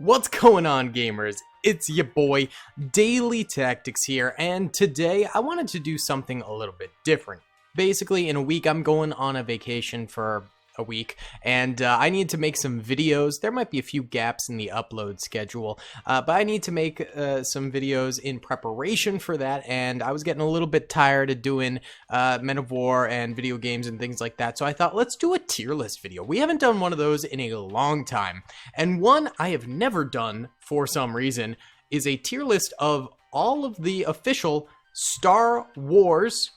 What's going on, gamers? It's your boy, DaleyTactics here, and today I wanted to do something a little bit different. Basically, in a week, I'm going on a vacation for a week, and I need to make some videos. There might be a few gaps in the upload schedule, but I need to make some videos in preparation for that, and I was getting a little bit tired of doing Men of War and video games and things like that, so I thought, let's do a tier list video. We haven't done one of those in a long time, and one I have never done, for some reason, is a tier list of all of the official Star Wars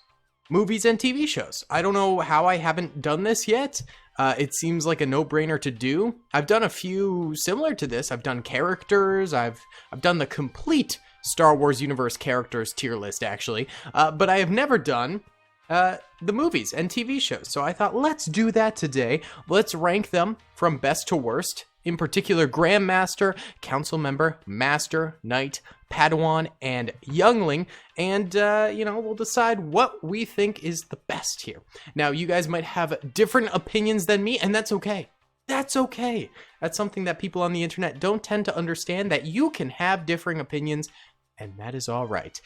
movies and TV shows. I don't know how I haven't done this yet. It seems like a no-brainer to do. I've done a few similar to this. I've done characters. I've done the complete Star Wars universe characters tier list, actually. But I have never done the movies and TV shows. So I thought, let's do that today. Let's rank them from best to worst. In particular, Grandmaster, Council Member, Master, Knight, Padawan, and Youngling, and, we'll decide what we think is the best here. Now, you guys might have different opinions than me, and that's okay. That's okay. That's something that people on the internet don't tend to understand, that you can have differing opinions, and that is all right.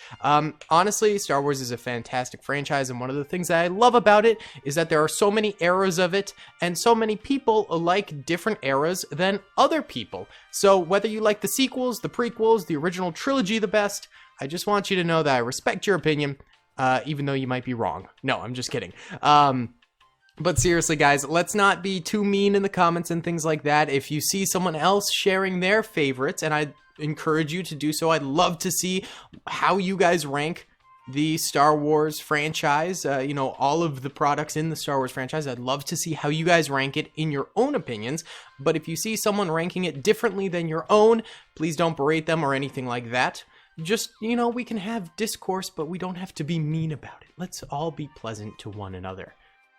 Honestly, Star Wars is a fantastic franchise, and one of the things that I love about it is that there are so many eras of it, and so many people like different eras than other people. So whether you like the sequels, the prequels, the original trilogy the best, I just want you to know that I respect your opinion, even though you might be wrong. No, I'm just kidding. But seriously, guys, let's not be too mean in the comments and things like that. If you see someone else sharing their favorites, and I encourage you to do so, I'd love to see how you guys rank the Star Wars franchise, all of the products in the Star Wars franchise. I'd love to see how you guys rank it in your own opinions. But if you see someone ranking it differently than your own, please don't berate them or anything like that. Just, we can have discourse, but we don't have to be mean about it. Let's all be pleasant to one another.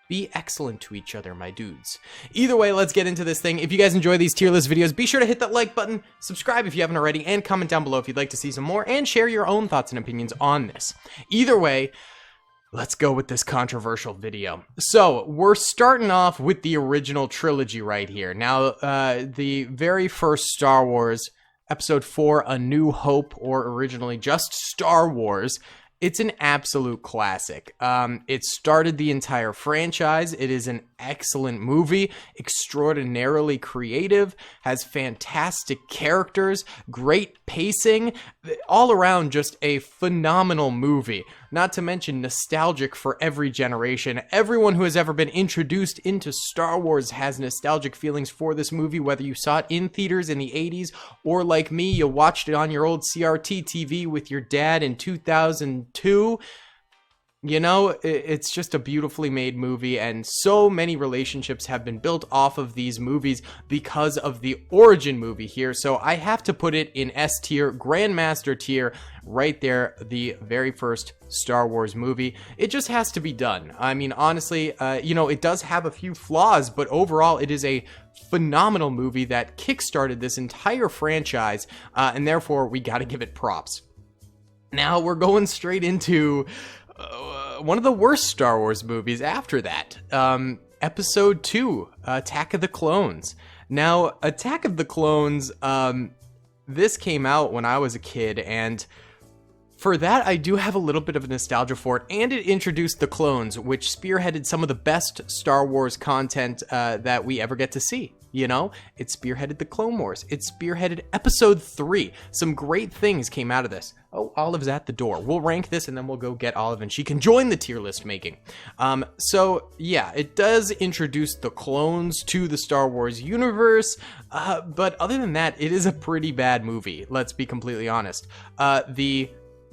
Be excellent to each other, my dudes. Either way, let's get into this thing. If you guys enjoy these tier list videos, be sure to hit that like button, subscribe if you haven't already, and comment down below if you'd like to see some more, and share your own thoughts and opinions on this. Either way, let's go with this controversial video. So, we're starting off with the original trilogy right here. Now, the very first Star Wars, Episode 4, A New Hope, or originally just Star Wars, it's an absolute classic. It started the entire franchise. It is an excellent movie, extraordinarily creative, has fantastic characters, great pacing, all around just a phenomenal movie. Not to mention nostalgic for every generation. Everyone who has ever been introduced into Star Wars has nostalgic feelings for this movie, whether you saw it in theaters in the 80s, or like me, you watched it on your old CRT TV with your dad in 2002. It's just a beautifully made movie, and so many relationships have been built off of these movies because of the origin movie here, so I have to put it in S tier, Grandmaster tier, right there, the very first Star Wars movie. It just has to be done. I mean, honestly, it does have a few flaws, but overall, it is a phenomenal movie that kickstarted this entire franchise, and therefore, we gotta give it props. Now, we're going straight into one of the worst Star Wars movies after that. Episode 2, Attack of the Clones. Now, Attack of the Clones, this came out when I was a kid, and for that, I do have a little bit of nostalgia for it, and it introduced the clones, which spearheaded some of the best Star Wars content that we ever get to see. It spearheaded the Clone Wars. It spearheaded Episode 3. Some great things came out of this. Oh, Olive's at the door. We'll rank this, and then we'll go get Olive, and she can join the tier list making. So, yeah, it does introduce the clones to the Star Wars universe, but other than that, it is a pretty bad movie, let's be completely honest. The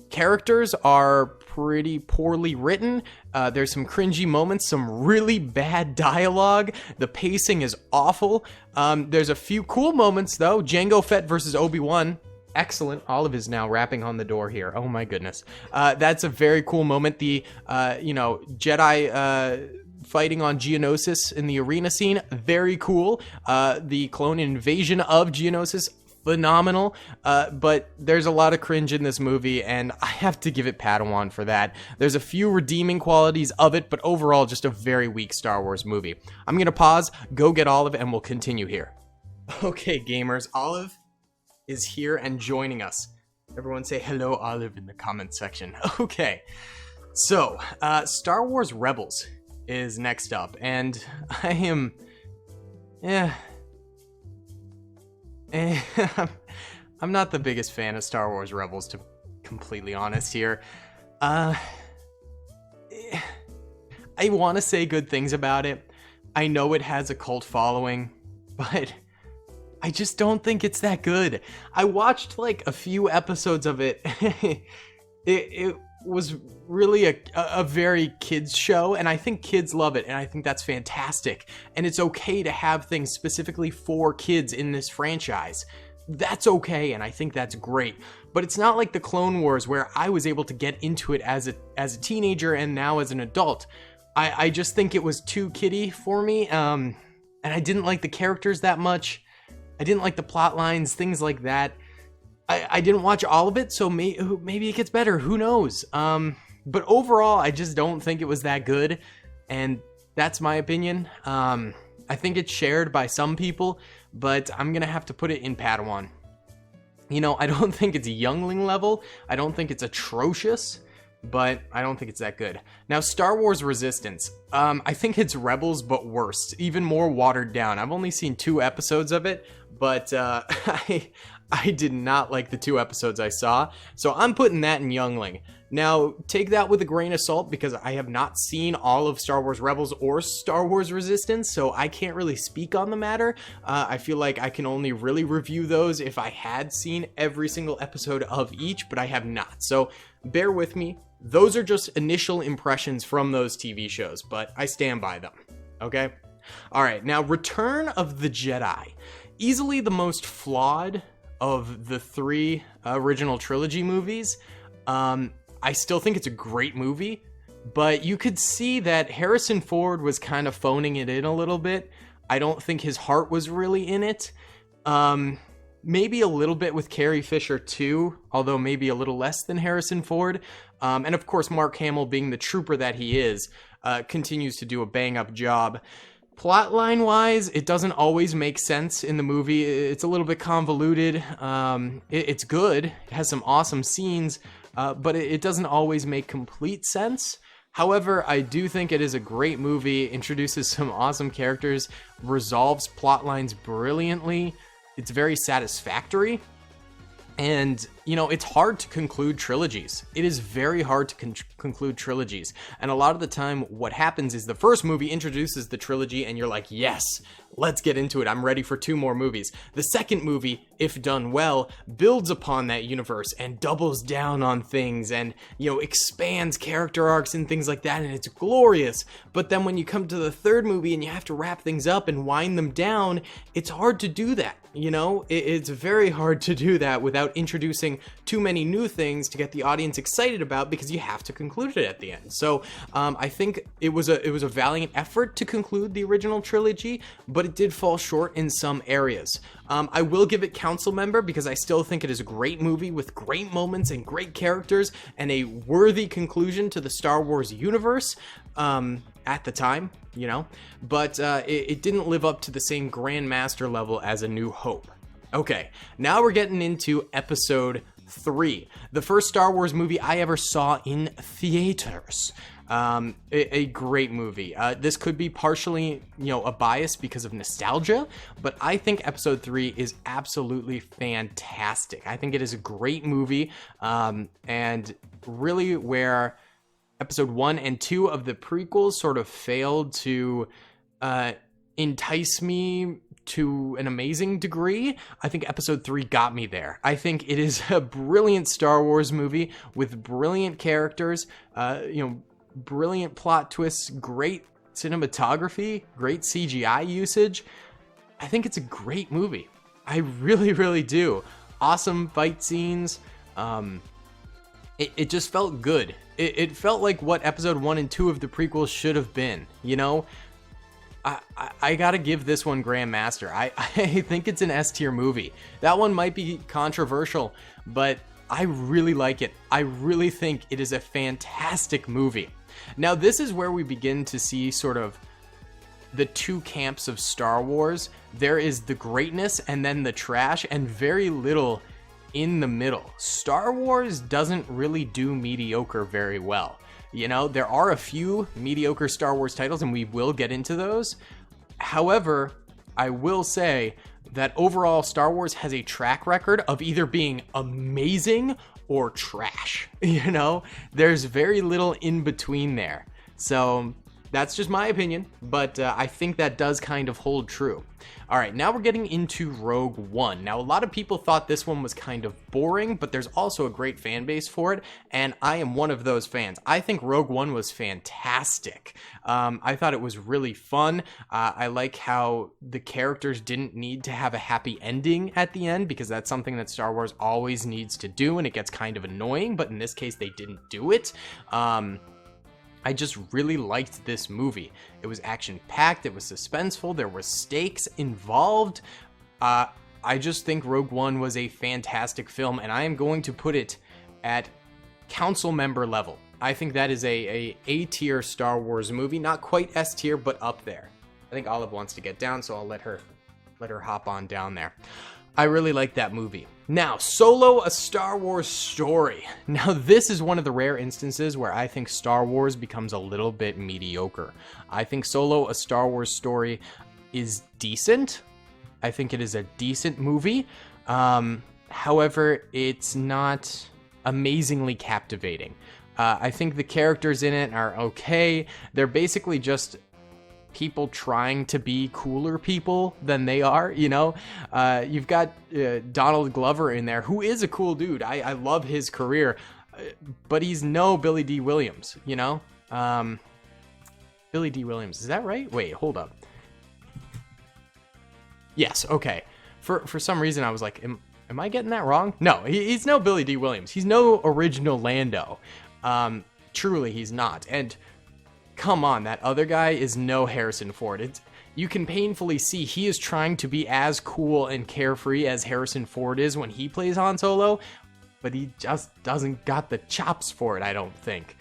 characters are pretty poorly written. There's some cringy moments, some really bad dialogue. The pacing is awful. There's a few cool moments, though. Jango Fett versus Obi-Wan. Excellent. Olive is now rapping on the door here. Oh my goodness. That's a very cool moment. The, Jedi fighting on Geonosis in the arena scene. Very cool. The clone invasion of Geonosis. Phenomenal, but there's a lot of cringe in this movie, and I have to give it Padawan for that. There's a few redeeming qualities of it, but overall, just a very weak Star Wars movie. I'm gonna pause, go get Olive, and we'll continue here. Okay, gamers, Olive is here and joining us. Everyone say hello, Olive, in the comment section. Okay, so Star Wars Rebels is next up, and I am, I'm not the biggest fan of Star Wars Rebels, to be completely honest here. I want to say good things about it. I know it has a cult following, but I just don't think it's that good. I watched like a few episodes of it. It was really a very kids show, and I think kids love it, and I think that's fantastic. And it's okay to have things specifically for kids in this franchise. That's okay, and I think that's great. But it's not like the Clone Wars, where I was able to get into it as a teenager and now as an adult. I just think it was too kiddie for me, and I didn't like the characters that much. I didn't like the plot lines, things like that. I didn't watch all of it, so maybe it gets better. Who knows? But overall, I just don't think it was that good, and that's my opinion. I think it's shared by some people, but I'm gonna have to put it in Padawan. You know, I don't think it's youngling level. I don't think it's atrocious, but I don't think it's that good. Now, Star Wars Resistance. I think it's Rebels, but worse. Even more watered down. I've only seen 2 episodes of it, but I did not like the 2 episodes I saw, so I'm putting that in Youngling. Now, take that with a grain of salt, because I have not seen all of Star Wars Rebels or Star Wars Resistance, so I can't really speak on the matter. I feel like I can only really review those if I had seen every single episode of each, but I have not. So bear with me. Those are just initial impressions from those TV shows, but I stand by them, okay? All right, now Return of the Jedi. Easily the most flawed of the 3 original trilogy movies. I still think it's a great movie, but you could see that Harrison Ford was kind of phoning it in a little bit. I don't think his heart was really in it. Maybe a little bit with Carrie Fisher too, although maybe a little less than Harrison Ford. And of course, Mark Hamill, being the trooper that he is, continues to do a bang-up job. Plotline wise, it doesn't always make sense in the movie. It's a little bit convoluted. It's good. It has some awesome scenes, but it doesn't always make complete sense. However, I do think it is a great movie, introduces some awesome characters, resolves plot lines brilliantly. It's very satisfactory. And, you know, it's hard to conclude trilogies. It is very hard to conclude trilogies. And a lot of the time, what happens is the first movie introduces the trilogy and you're like, yes, let's get into it. I'm ready for 2 more movies. The second movie, if done well, builds upon that universe and doubles down on things and, you know, expands character arcs and things like that. And it's glorious. But then when you come to the third movie and you have to wrap things up and wind them down, it's hard to do that. You know, it's very hard to do that without introducing too many new things to get the audience excited about, because you have to conclude it at the end. So I think it was a valiant effort to conclude the original trilogy, but it did fall short in some areas. I will give it Council Member, because I still think it is a great movie with great moments and great characters and a worthy conclusion to the Star Wars universe at the time, you know, but it didn't live up to the same Grandmaster level as A New Hope. Okay, now we're getting into Episode 3, the first Star Wars movie I ever saw in theaters. A great movie. This could be partially, you know, a bias because of nostalgia, but I think Episode 3 is absolutely fantastic. I think it is a great movie, and really where Episode 1 and 2 of the prequels sort of failed to entice me to an amazing degree, I think Episode 3 got me there. I think it is a brilliant Star Wars movie with brilliant characters, you know, brilliant plot twists, great cinematography, great CGI usage. I think it's a great movie. I really, really do. Awesome fight scenes. It just felt good. It felt like what Episode 1 and 2 of the prequels should have been, you know? I gotta give this one Grandmaster. I think it's an S-tier movie. That one might be controversial, but I really like it. I really think it is a fantastic movie. Now, this is where we begin to see sort of the two camps of Star Wars. There is the greatness and then the trash, and very little in the middle. Star Wars doesn't really do mediocre very well. You know, there are a few mediocre Star Wars titles, and we will get into those. However, I will say that overall Star Wars has a track record of either being amazing or trash. You know, there's very little in between there. So that's just my opinion, but I think that does kind of hold true. All right, now we're getting into Rogue One. Now, a lot of people thought this one was kind of boring, but there's also a great fan base for it, and I am one of those fans. I think Rogue One was fantastic. I thought it was really fun. I like how the characters didn't need to have a happy ending at the end, because that's something that Star Wars always needs to do, and it gets kind of annoying, but in this case, they didn't do it. I just really liked this movie. It was action-packed, it was suspenseful, there were stakes involved. I just think Rogue One was a fantastic film, and I am going to put it at council member level. I think that is a A-tier Star Wars movie, not quite S-tier, but up there. I think Olive wants to get down, so I'll let her hop on down there. I really like that movie. Now, Solo, a Star Wars story. Now, this is one of the rare instances where I think Star Wars becomes a little bit mediocre. I think Solo, a Star Wars story is decent. I think it is a decent movie. However, it's not amazingly captivating. I think the characters in it are okay. They're basically just people trying to be cooler people than they are, you know? You've got Donald Glover in there, who is a cool dude. I love his career, but he's no Billy D. Williams, you know? Billy D. Williams, is that right? Wait, hold up. Yes, okay. For some reason, I was like, am I getting that wrong? No, he's no Billy D. Williams. He's no original Lando. Truly, he's not. And come on, that other guy is no Harrison Ford. You can painfully see he is trying to be as cool and carefree as Harrison Ford is when he plays Han Solo, but he just doesn't got the chops for it, I don't think.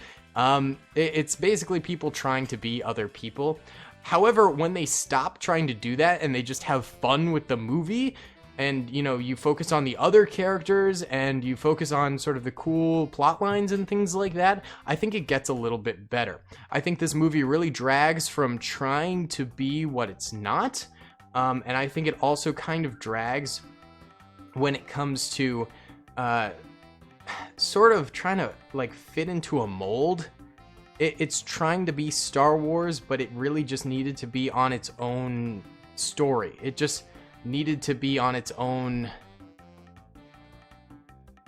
It's basically people trying to be other people. However, when they stop trying to do that and they just have fun with the movie, and, you know, you focus on the other characters and you focus on sort of the cool plot lines and things like that, I think it gets a little bit better. I think this movie really drags from trying to be what it's not. And I think it also kind of drags when it comes to sort of trying to like fit into a mold. It's trying to be Star Wars, but it really just needed to be on its own story. It just needed to be on its own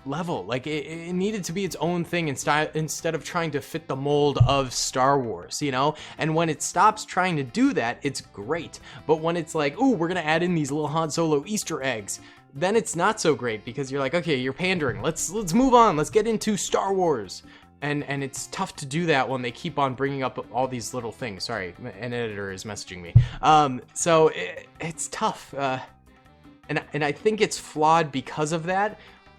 level. Like it needed to be its own thing instead of trying to fit the mold of Star Wars, you know? And when it stops trying to do that, it's great. But when it's like, ooh, we're gonna add in these little Han Solo Easter eggs, then it's not so great, because you're like, okay, you're pandering. Let's move on. Let's get into Star Wars. And it's tough to do that when they keep on bringing up all these little things. Sorry, an editor is messaging me. So it's tough. And I think it's flawed because of that,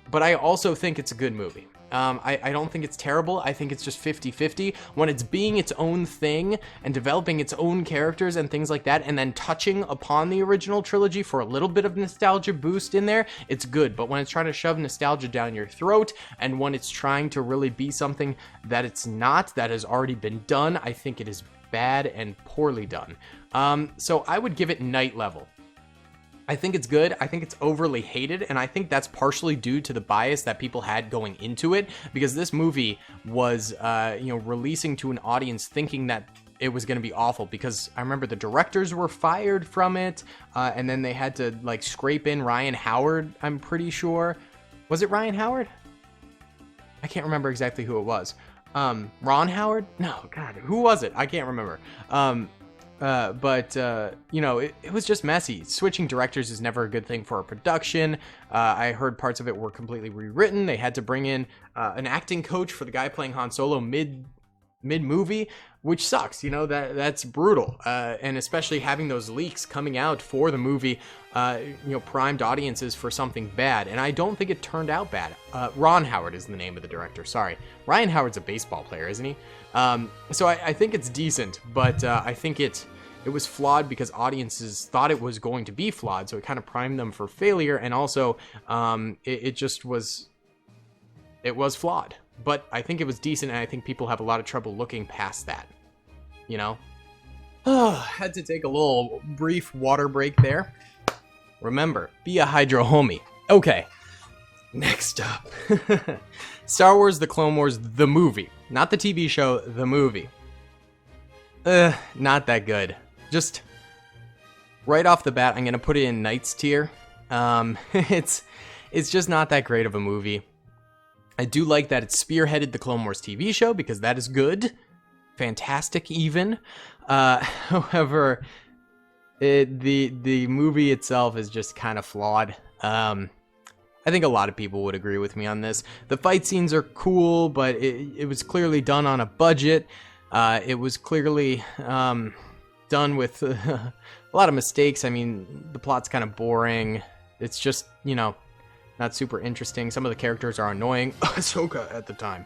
but I also think it's a good movie. I don't think it's terrible. I think it's just 50-50. When it's being its own thing and developing its own characters and things like that, and then touching upon the original trilogy for a little bit of nostalgia boost in there, it's good. But when it's trying to shove nostalgia down your throat, and when it's trying to really be something that it's not, that has already been done, I think it is bad and poorly done. So I would give it night level. I think it's good. I think it's overly hated, and I think that's partially due to the bias that people had going into it, because this movie was, releasing to an audience thinking that it was going to be awful, because I remember the directors were fired from it, and then they had to, like, scrape in Ryan Howard, I'm pretty sure. Was it Ryan Howard? I can't remember exactly who it was. Ron Howard? No, God, who was it? I can't remember. It was just messy. Switching directors is never a good thing for a production. I heard parts of it were completely rewritten. They had to bring in an acting coach for the guy playing Han Solo mid-movie, which sucks. You know, that's brutal. And especially having those leaks coming out for the movie, primed audiences for something bad. And I don't think it turned out bad. Ron Howard is the name of the director. Sorry. Ryan Howard's a baseball player, isn't he? So I think it's decent, but I think it it was flawed because audiences thought it was going to be flawed, so it kind of primed them for failure, and also it just was, it was flawed. But I think it was decent, and I think people have a lot of trouble looking past that, you know? Had to take a little brief water break there. Remember, be a Hydro homie. Okay, next up. Star Wars The Clone Wars, the movie. Not the TV show, the movie. Not that good. Just right off the bat, I'm going to put it in Knights tier. It's just not that great of a movie. I do like that it spearheaded the Clone Wars TV show because that is good. Fantastic even. However, the movie itself is just kind of flawed. I think a lot of people would agree with me on this. The fight scenes are cool, but it was clearly done on a budget. It was clearly done with a lot of mistakes. I mean, the plot's kind of boring. It's just, you know, not super interesting. Some of the characters are annoying. Ahsoka at the time.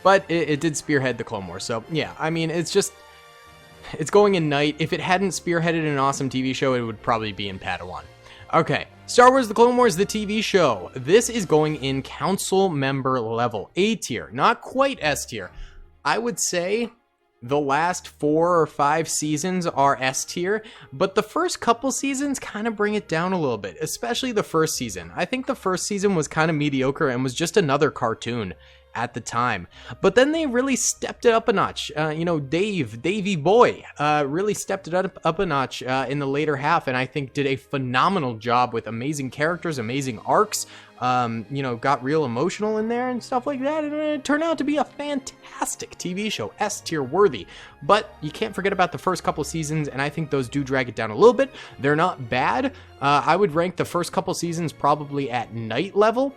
But it did spearhead the Clone Wars. So, yeah, I mean, it's going in Night. If it hadn't spearheaded an awesome TV show, it would probably be in Padawan. Okay, Star Wars The Clone Wars, the TV show. This is going in council member level, A tier, not quite S tier. I would say the last 4 or 5 seasons are S tier, but the first couple seasons kind of bring it down a little bit, especially the first season. I think the first season was kind of mediocre and was just another cartoon at the time. But then they really stepped it up a notch. You know, Davey Boy, really stepped it up a notch in the later half, and I think did a phenomenal job with amazing characters, amazing arcs. You know, got real emotional in there and stuff like that, and it turned out to be a fantastic TV show, S tier worthy. But you can't forget about the first couple seasons, and I think those do drag it down a little bit. They're not bad. I would rank the first couple seasons probably at Knight level,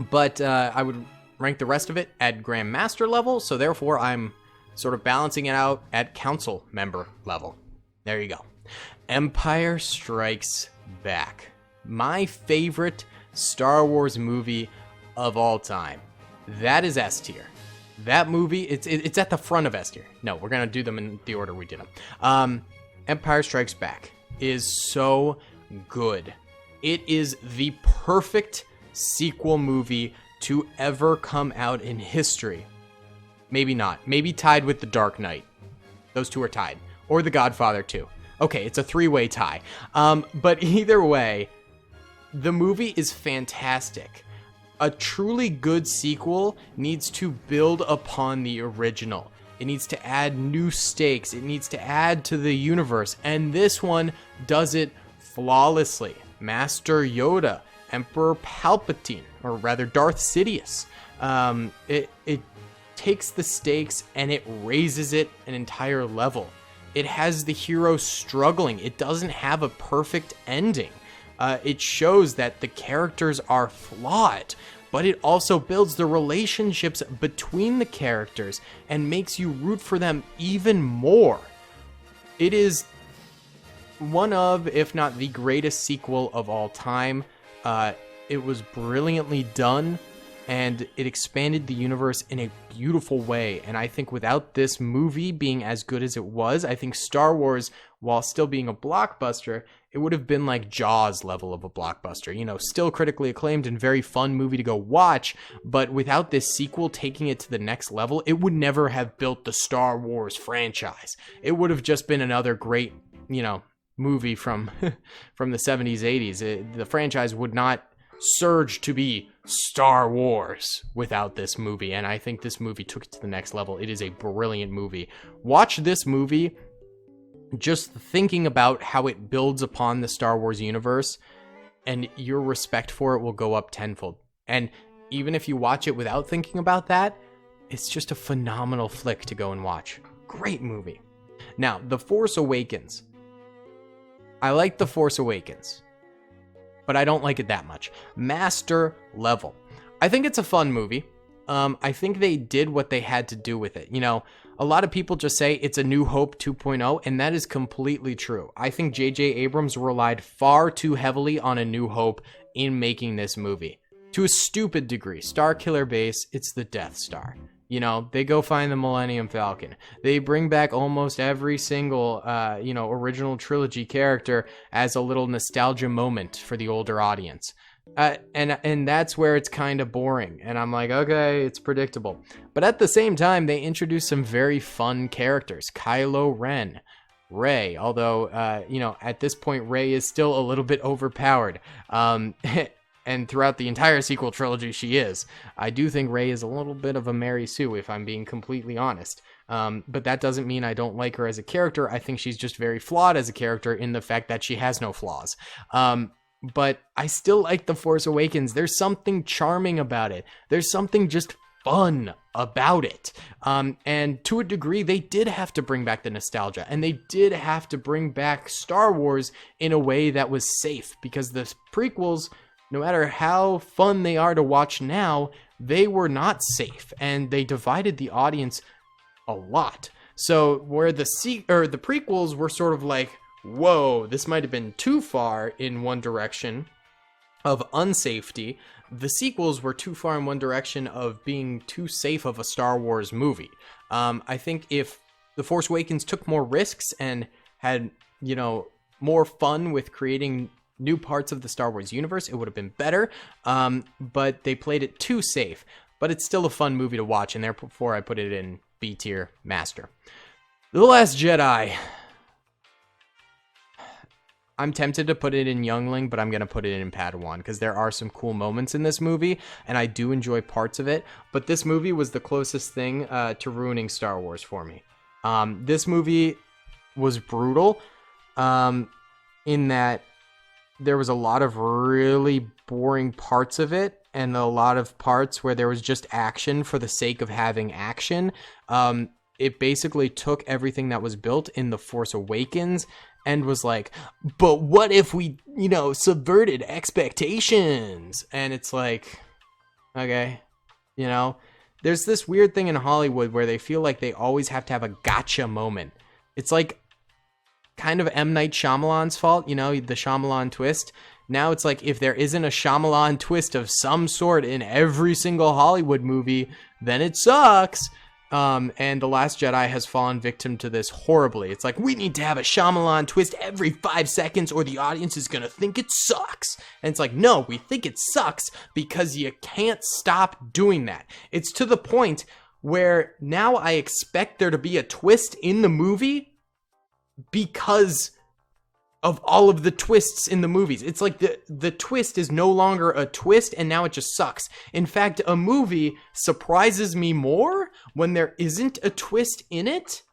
but I would rank the rest of it at Grandmaster level, so therefore I'm sort of balancing it out at council member level. There you go. Empire Strikes Back. My favorite Star Wars movie of all time. That is S tier. That movie, it's at the front of S tier. No, we're gonna do them in the order we did them. Empire Strikes Back is so good. It is the perfect sequel movie to ever come out in history. Maybe not. Maybe tied with The Dark Knight. Those two are tied. Or The Godfather 2. Okay, it's a 3-way tie. But either way, the movie is fantastic. A truly good sequel needs to build upon the original. It needs to add new stakes. It needs to add to the universe. And this one does it flawlessly. Master Yoda, Emperor Palpatine, or rather Darth Sidious. It takes the stakes and it raises it an entire level. It has the hero struggling. It doesn't have a perfect ending. It shows that the characters are flawed, but it also builds the relationships between the characters and makes you root for them even more. It is one of, if not the greatest sequel of all time. It was brilliantly done, and it expanded the universe in a beautiful way. And I think without this movie being as good as it was, I think Star Wars, while still being a blockbuster, it would have been like Jaws level of a blockbuster. You know, still critically acclaimed and very fun movie to go watch, but without this sequel taking it to the next level, it would never have built the Star Wars franchise. It would have just been another great, you know, movie from the 70s, 80s. The franchise would not surge to be Star Wars without this movie, and I think this movie took it to the next level. It is a brilliant movie. Watch this movie just thinking about how it builds upon the Star Wars universe, and your respect for it will go up tenfold. And even if you watch it without thinking about that, it's just a phenomenal flick to go and watch. Great movie. Now, The Force Awakens. I like The Force Awakens, but I don't like it that much. Master level. I think it's a fun movie. I think they did what they had to do with it. You know, a lot of people just say it's a New Hope 2.0, and that is completely true. I think J.J. Abrams relied far too heavily on A New Hope in making this movie. To a stupid degree. Star Killer Base, it's the Death Star. You know, they go find the Millennium Falcon. They bring back almost every single, original trilogy character as a little nostalgia moment for the older audience. And that's where it's kind of boring. And I'm like, okay, it's predictable. But at the same time, they introduce some very fun characters. Kylo Ren, Rey, although, at this point, Rey is still a little bit overpowered. And throughout the entire sequel trilogy, she is. I do think Rey is a little bit of a Mary Sue, if I'm being completely honest. But that doesn't mean I don't like her as a character. I think she's just very flawed as a character in the fact that she has no flaws. But I still like The Force Awakens. There's something charming about it. There's something just fun about it. And to a degree, they did have to bring back the nostalgia. And they did have to bring back Star Wars in a way that was safe. Because the prequels, no matter how fun they are to watch now, they were not safe, and they divided the audience a lot. So where the prequels were sort of like, whoa, this might have been too far in one direction of unsafety, the sequels were too far in one direction of being too safe of a Star Wars movie. I think if The Force Awakens took more risks and had, more fun with creating new parts of the Star Wars universe, it would have been better, but they played it too safe. But it's still a fun movie to watch, and therefore I put it in B tier master. The Last Jedi. I'm tempted to put it in Youngling, but I'm going to put it in Padawan, because there are some cool moments in this movie, and I do enjoy parts of it, but this movie was the closest thing to ruining Star Wars for me. This movie was brutal, in that there was a lot of really boring parts of it, and a lot of parts where there was just action for the sake of having action. It basically took everything that was built in The Force Awakens and was like, but what if we, subverted expectations? And it's like, okay, there's this weird thing in Hollywood where they feel like they always have to have a gotcha moment. It's like kind of M. Night Shyamalan's fault, the Shyamalan twist. Now it's like, if there isn't a Shyamalan twist of some sort in every single Hollywood movie, then it sucks. And The Last Jedi has fallen victim to this horribly. It's like, we need to have a Shyamalan twist every 5 seconds or the audience is gonna think it sucks. And it's like, no, we think it sucks because you can't stop doing that. It's to the point where now I expect there to be a twist in the movie because of all of the twists in the movies. It's like the twist is no longer a twist, and now it just sucks. In fact, a movie surprises me more when there isn't a twist in it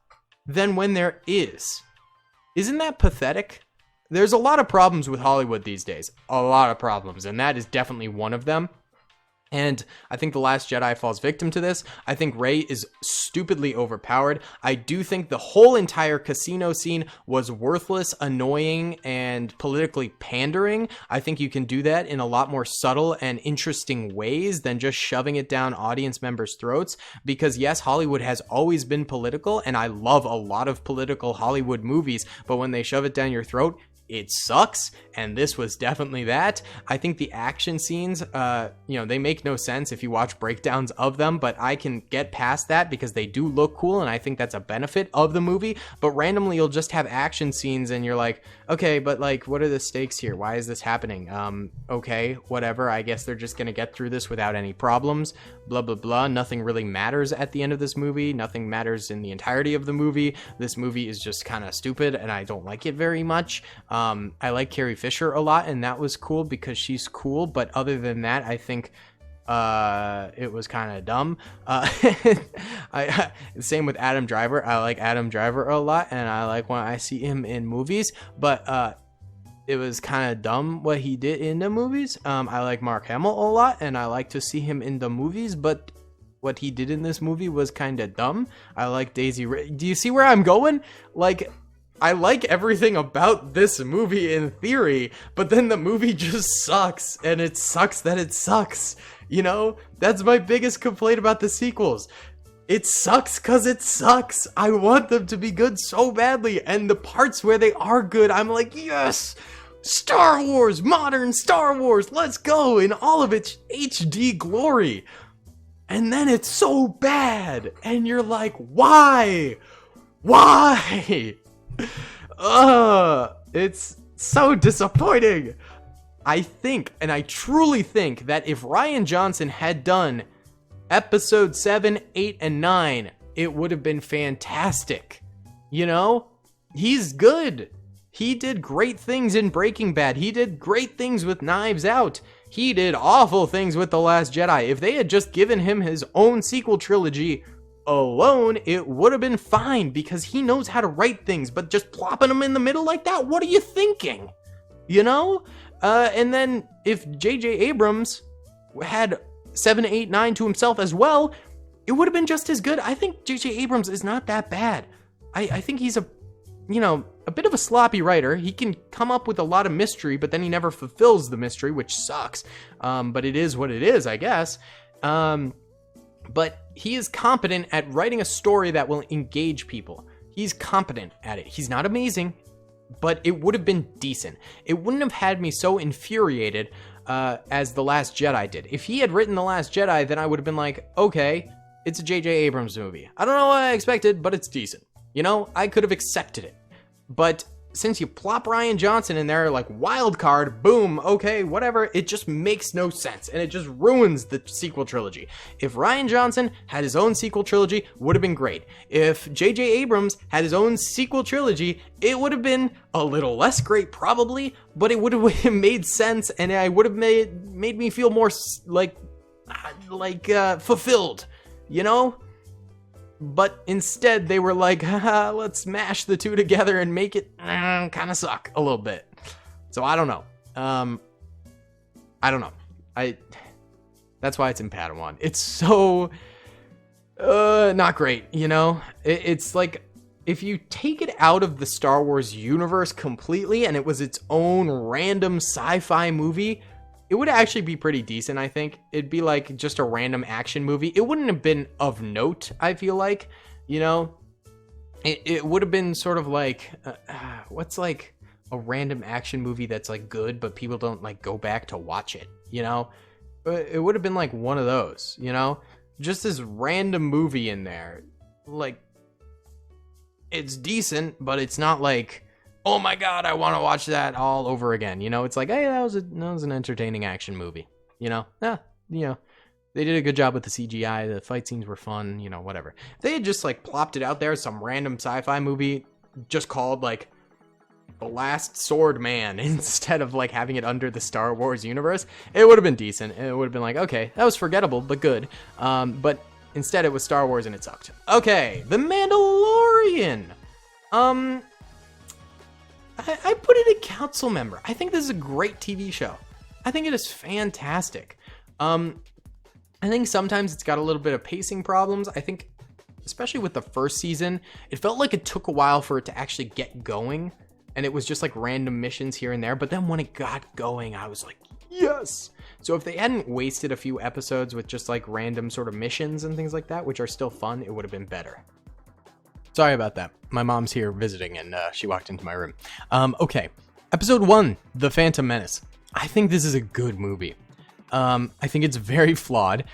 than when there is. Isn't that pathetic? There's a lot of problems with Hollywood these days. A lot of problems, and that is definitely one of them. And I think The Last Jedi falls victim to this. I think Rey is stupidly overpowered. I do think the whole entire casino scene was worthless, annoying, and politically pandering. I think you can do that in a lot more subtle and interesting ways than just shoving it down audience members' throats. Because yes, Hollywood has always been political, and I love a lot of political Hollywood movies, but when they shove it down your throat, it sucks, and this was definitely that. I think the action scenes, they make no sense if you watch breakdowns of them, but I can get past that because they do look cool, and I think that's a benefit of the movie. But randomly, you'll just have action scenes, and you're like, okay, but like, what are the stakes here? Why is this happening? Okay, whatever. I guess they're just gonna get through this without any problems. Blah, blah, blah. Nothing really matters at the end of this movie. Nothing matters in the entirety of the movie. This movie is just kind of stupid, and I don't like it very much. I like Carrie Fisher a lot, and that was cool because she's cool, but other than that, I think it was kind of dumb. Same with Adam Driver. I like Adam Driver a lot, and I like when I see him in movies, but it was kind of dumb what he did in the movies. I like Mark Hamill a lot, and I like to see him in the movies, but what he did in this movie was kind of dumb. I like Daisy Ridley. Do you see where I'm going? Like, I like everything about this movie in theory, but then the movie just sucks, and it sucks that it sucks. That's my biggest complaint about the sequels. It sucks because it sucks. I want them to be good so badly, and the parts where they are good, I'm like, yes! Star Wars! Modern Star Wars! Let's go! In all of its HD glory! and then it's so bad, and you're like, why? Why? It's so disappointing. I think, and I truly think, that if Rian Johnson had done episode 7, 8, and 9, it would have been fantastic. You know? He's good. He did great things in Breaking Bad. He did great things with Knives Out. He did awful things with The Last Jedi. If they had just given him his own sequel trilogy alone, it would have been fine, because he knows how to write things, but just plopping them in the middle like that, what are you thinking? You know? And then if J.J. Abrams had 7, 8, 9 to himself as well, it would have been just as good. I think J.J. Abrams is not that bad. I think he's a bit of a sloppy writer. He can come up with a lot of mystery, but then he never fulfills the mystery, which sucks. But it is what it is, I guess. But he is competent at writing a story that will engage people. He's competent at it. He's not amazing, but it would have been decent. It wouldn't have had me so infuriated as The Last Jedi did. If he had written The Last Jedi, then I would have been like, okay, it's a J.J. Abrams movie. I don't know what I expected, but it's decent. You know, I could have accepted it. But since you plop Rian Johnson in there like wild card, boom, okay, whatever, it just makes no sense, and it just ruins the sequel trilogy. If Rian Johnson had his own sequel trilogy, would have been great. If J.J. Abrams had his own sequel trilogy, it would have been a little less great probably, but it would have made sense, and I would have made me feel more fulfilled, you know? But instead, they were like, haha, let's mash the two together and make it kind of suck a little bit. So I don't know. I don't know. That's why it's in Padawan. It's so not great, you know? It's like, if you take it out of the Star Wars universe completely and it was its own random sci-fi movie, it would actually be pretty decent, I think. It'd be like just a random action movie. It wouldn't have been of note, I feel like, you know? It would have been sort of like, what's like a random action movie that's like good, but people don't like go back to watch it, you know? It would have been like one of those, you know? Just this random movie in there. Like, it's decent, but it's not like, oh my god, I want to watch that all over again. You know, it's like, hey, that was an entertaining action movie. You know, they did a good job with the CGI. The fight scenes were fun. You know, whatever. If they had just like plopped it out there, some random sci-fi movie just called like The Last Sword Man instead of like having it under the Star Wars universe, it would have been decent. It would have been like, okay, that was forgettable but good. But instead, it was Star Wars and it sucked. Okay, The Mandalorian. I put it a council member. I think this is a great TV show. I think it is fantastic. I think sometimes it's got a little bit of pacing problems. I think, especially with the first season, it felt like it took a while for it to actually get going. And it was just like random missions here and there. But then when it got going, I was like, yes! So if they hadn't wasted a few episodes with just like random sort of missions and things like that, which are still fun, it would have been better. Sorry about that. My mom's here visiting and she walked into my room. Okay. Episode 1, The Phantom Menace. I think this is a good movie. I think it's very flawed.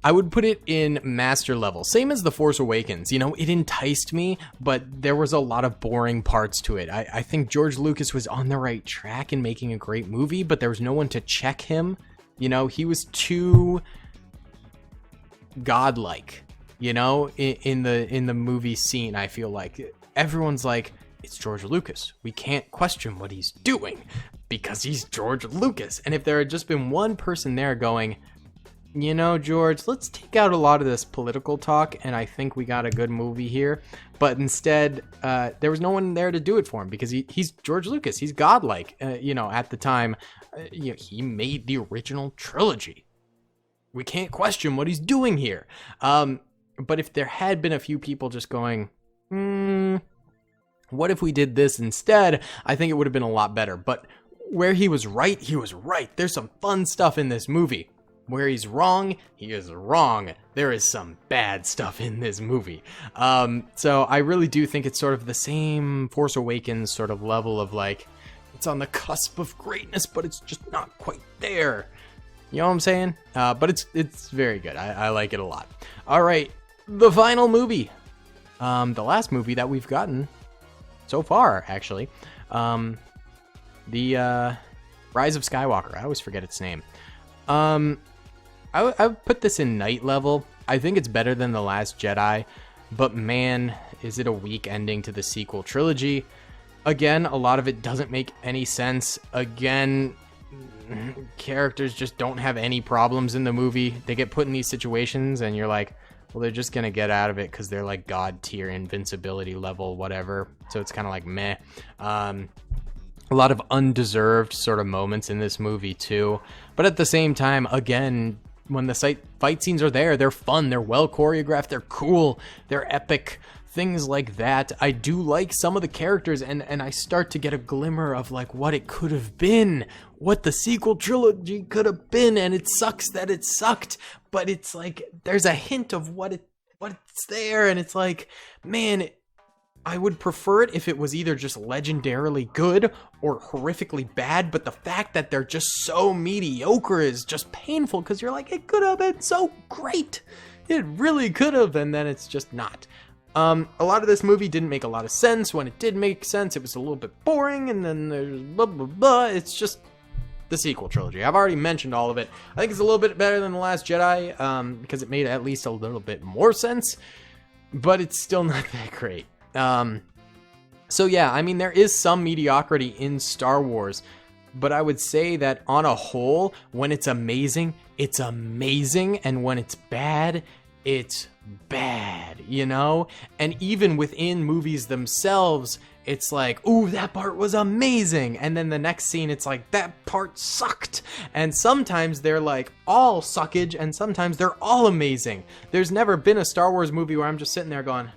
I would put it in master level. Same as The Force Awakens. You know, it enticed me, but there was a lot of boring parts to it. I think George Lucas was on the right track in making a great movie, but there was no one to check him. You know, he was too godlike. You know, in the movie scene, I feel like everyone's like, it's George Lucas. We can't question what he's doing because he's George Lucas. And if there had just been one person there going, you know, George, let's take out a lot of this political talk, and I think we got a good movie here. But instead, there was no one there to do it for him because he's George Lucas. He's godlike. You know, at the time, he made the original trilogy. We can't question what he's doing here. But if there had been a few people just going, what if we did this instead? I think it would have been a lot better. But where he was right, he was right. There's some fun stuff in this movie. Where he's wrong, he is wrong. There is some bad stuff in this movie. So I really do think it's sort of the same Force Awakens sort of level of like, it's on the cusp of greatness, but it's just not quite there. You know what I'm saying? But it's very good. I like it a lot. All right, the final movie. The last movie that we've gotten so far, actually. The Rise of Skywalker. I always forget its name. I would put this in night level. I think it's better than The Last Jedi, but man, is it a weak ending to the sequel trilogy. Again, a lot of it doesn't make any sense. Again, characters just don't have any problems in the movie. They get put in these situations and you're like, well, they're just gonna get out of it because they're like god tier invincibility level, whatever. So it's kind of like meh. A lot of undeserved sort of moments in this movie too. But at the same time, again, when the fight scenes are there, they're fun, they're well choreographed, they're cool, they're epic, things like that. I do like some of the characters, and I start to get a glimmer of like what it could have been, what the sequel trilogy could have been, and it sucks that it sucked, but it's like there's a hint of what's there, and it's like, man, I would prefer it if it was either just legendarily good or horrifically bad, but the fact that they're just so mediocre is just painful, because you're like, it could have been so great. It really could have, and then it's just not. A lot of this movie didn't make a lot of sense. When it did make sense, it was a little bit boring, and then there's blah, blah, blah. It's just the sequel trilogy. I've already mentioned all of it. I think it's a little bit better than The Last Jedi, because it made at least a little bit more sense, but it's still not that great. So yeah, I mean, there is some mediocrity in Star Wars, but I would say that on a whole, when it's amazing, and when it's bad, it's bad, you know? And even within movies themselves, it's like, ooh, that part was amazing, and then the next scene, it's like, that part sucked. And sometimes they're like all suckage, and sometimes they're all amazing. There's never been a Star Wars movie where I'm just sitting there going,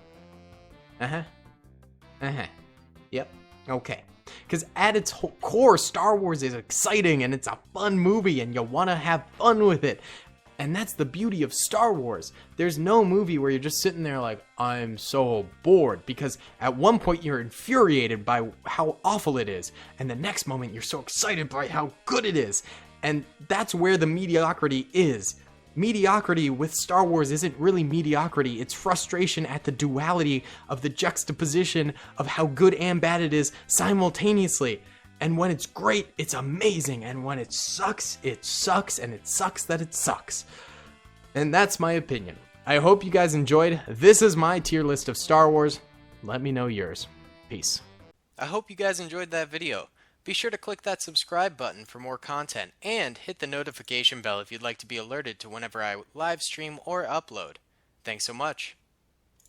yep, okay. Because at its whole core, Star Wars is exciting and it's a fun movie and you want to have fun with it. And that's the beauty of Star Wars. There's no movie where you're just sitting there like, I'm so bored, because at one point you're infuriated by how awful it is, and the next moment you're so excited by how good it is. And that's where the mediocrity is. Mediocrity with Star Wars isn't really mediocrity, it's frustration at the duality of the juxtaposition of how good and bad it is simultaneously. And when it's great, it's amazing, and when it sucks, and it sucks that it sucks. And that's my opinion. I hope you guys enjoyed. This is my tier list of Star Wars. Let me know yours. Peace. I hope you guys enjoyed that video. Be sure to click that subscribe button for more content, and hit the notification bell if you'd like to be alerted to whenever I live stream or upload. Thanks so much.